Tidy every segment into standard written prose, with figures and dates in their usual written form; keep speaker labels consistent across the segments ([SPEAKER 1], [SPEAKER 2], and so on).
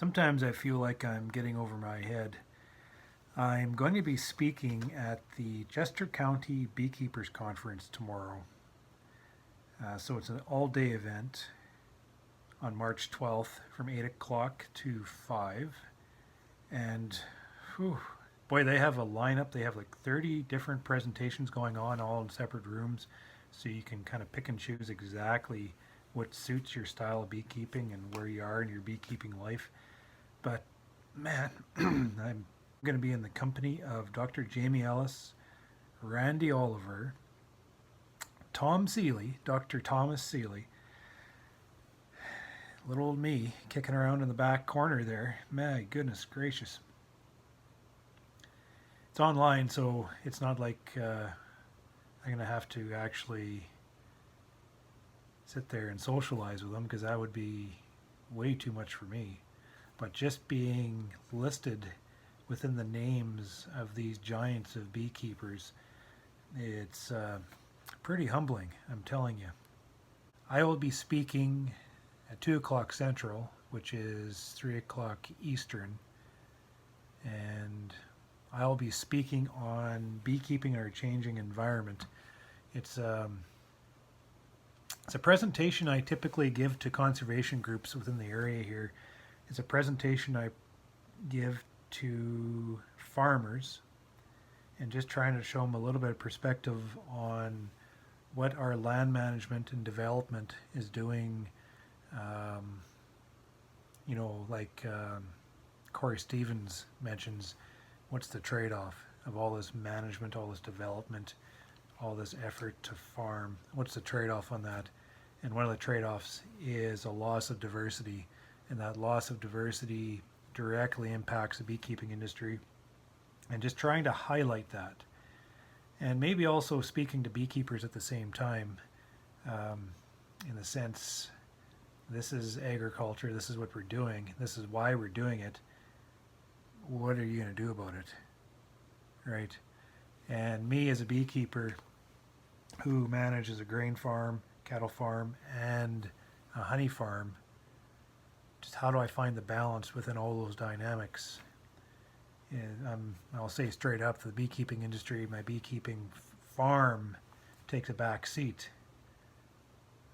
[SPEAKER 1] Sometimes I feel like I'm getting over my head. I'm going to be speaking at the Chester County Beekeepers Conference tomorrow. So it's an all day event on March 12th from 8 o'clock to 5. And whew, boy, they have a lineup. They have like 30 different presentations going on, all in separate rooms. So you can kind of pick and choose exactly what suits your style of beekeeping and where you are in your beekeeping life. But man, I'm going to be in the company of Dr. Jamie Ellis, Randy Oliver, Tom Seeley, Dr. Thomas Seeley, little old me kicking around in the back corner there. My goodness gracious. It's online, so it's not like I'm going to have to actually sit there and socialize with them because that would be way too much for me. But just being listed within the names of these giants of beekeepers, it's pretty humbling, I'm telling you. I will be speaking at 2 o'clock Central, which is 3 o'clock Eastern, and I'll be speaking on beekeeping in our changing environment. It's a presentation I typically give to conservation groups within the area here. It's a presentation I give to farmers and just trying to show them a little bit of perspective on what our land management and development is doing. Corey Stevens mentions, what's the trade-off of all this management, all this development, all this effort to farm? What's the trade-off on that? And one of the trade-offs is a loss of diversity, and that loss of diversity directly impacts the beekeeping industry, and just trying to highlight that. And maybe also speaking to beekeepers at the same time, in the sense, this is agriculture, this is what we're doing, this is why we're doing it. What are you going to do about it? Right? And me as a beekeeper who manages a grain farm, cattle farm, and a honey farm, just how do I find the balance within all those dynamics? And I'll say straight up, for the beekeeping industry, my beekeeping farm takes a back seat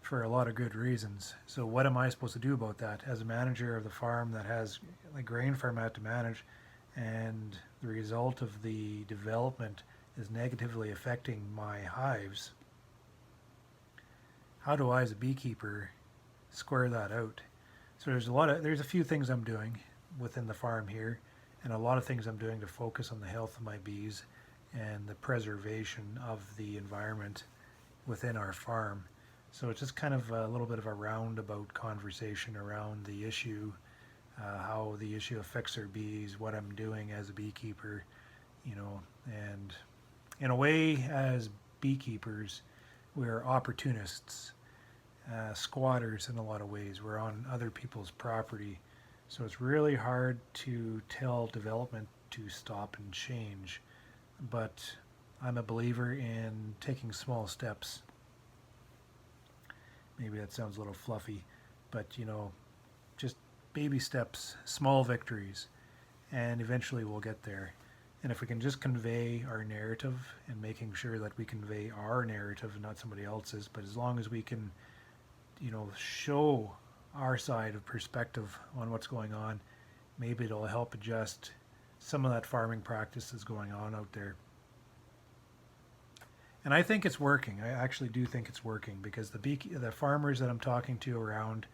[SPEAKER 1] for a lot of good reasons. So what am I supposed to do about that as a manager of the farm that has a grain farm I have to manage, and the result of the development is negatively affecting my hives? How do I as a beekeeper square that out? So there's a few things I'm doing within the farm here, and a lot of things I'm doing to focus on the health of my bees and the preservation of the environment within our farm. So it's just kind of a little bit of a roundabout conversation around the issue, how the issue affects our bees, what I'm doing as a beekeeper, and in a way, as beekeepers, we're opportunists, squatters in a lot of ways. We're on other people's property. So it's really hard to tell development to stop and change. But I'm a believer in taking small steps. Maybe that sounds a little fluffy, but just baby steps, small victories, and eventually we'll get there. And if we can just convey our narrative, and making sure that we convey our narrative and not somebody else's, but as long as we can, show our side of perspective on what's going on, maybe it'll help adjust some of that farming practice that's going on out there. And I think it's working. I actually do think it's working, because the farmers that I'm talking to around,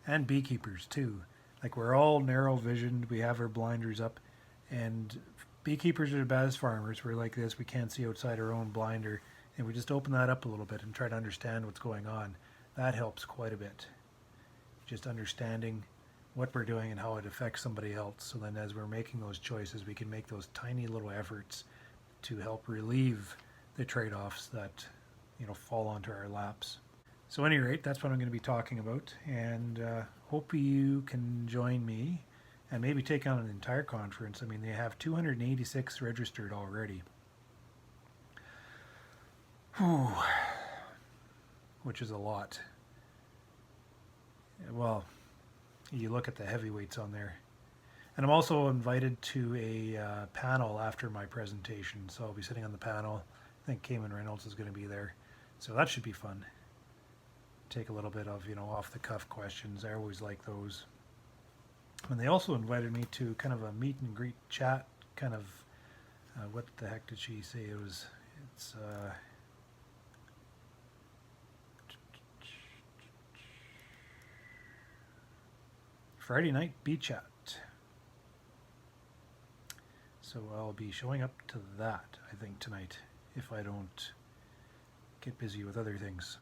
[SPEAKER 1] and beekeepers too, like, we're all narrow visioned, we have our blinders up, and beekeepers are the bad as farmers. We're like this, we can't see outside our own blinder, and we just open that up a little bit and try to understand what's going on. That helps quite a bit. Just understanding what we're doing and how it affects somebody else. So then as we're making those choices, we can make those tiny little efforts to help relieve the trade-offs that fall onto our laps. So at any rate, that's what I'm going to be talking about, and hope you can join me and maybe take on an entire conference. I mean, they have 286 registered already. Whew. Which is a lot. Well, you look at the heavyweights on there, And I'm also invited to a panel after my presentation, so I'll be sitting on the panel. I think Cayman Reynolds is going to be there, so that should be fun. Take a little bit of, off the cuff questions. I always like those. And they also invited me to kind of a meet and greet chat, kind of, what the heck did she say? It's Friday night bee chat. So I'll be showing up to that, I think, tonight, if I don't get busy with other things.